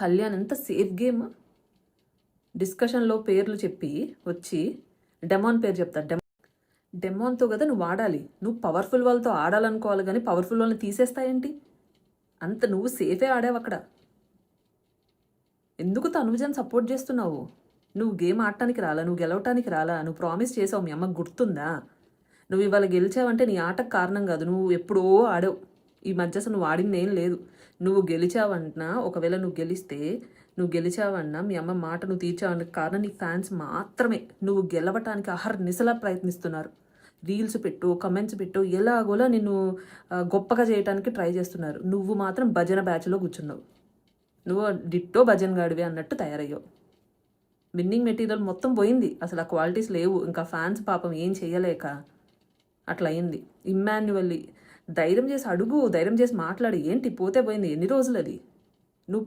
కళ్యాణ్ ఎంత safe game. డిస్కషన్లో పేర్లు చెప్పి వచ్చి డెమాన్ పేరు చెప్తా. డెమాన్తో కదా నువ్వు ఆడాలి. నువ్వు పవర్ఫుల్ వాళ్ళతో ఆడాలనుకోవాలి, కానీ పవర్ఫుల్ వాళ్ళని తీసేస్తాయేంటి? అంత నువ్వు సేఫే ఆడావు అక్కడ. ఎందుకు తనుజని సపోర్ట్ చేస్తున్నావు? నువ్వు గేమ్ ఆడటానికి రాలా, నువ్వు గెలవటానికి రాలా. నువ్వు ప్రామిస్ చేసావు, మీ అమ్మకు గుర్తుందా? నువ్వు ఇవాళ గెలిచావంటే నీ ఆటకు కారణం కాదు, నువ్వు ఎప్పుడో ఆడావు. ఈ మధ్య అసలు నువ్వు ఆడింది ఏం లేదు. నువ్వు గెలిచావంటున్నా, ఒకవేళ నువ్వు గెలిస్తే, నువ్వు గెలిచావన్నా మీ అమ్మ మాట నువ్వు తీర్చావన్న కారణం నీ ఫ్యాన్స్ మాత్రమే. నువ్వు గెలవటానికి అహర్నిశలా ప్రయత్నిస్తున్నారు. రీల్స్ పెట్టు, కమెంట్స్ పెట్టు, ఎలాగోలా నిన్ను గొప్పగా చేయడానికి ట్రై చేస్తున్నారు. నువ్వు మాత్రం భజన బ్యాచ్లో కూర్చున్నావు. నువ్వు డిట్టో భజన్ గాడివే అన్నట్టు తయారయ్యావు. విన్నింగ్ మెటీరియల్ మొత్తం పోయింది, అసలు ఆ క్వాలిటీస్ లేవు. ఇంకా ఫ్యాన్స్ పాపం ఏం చేయలేక అట్లా అయింది. ఇమ్మాన్యువల్లీ ధైర్యం చేసి అడుగు, ధైర్యం చేసి మాట్లాడి. ఏంటి పోతే పోయింది, ఎన్ని రోజులు అది? నువ్వు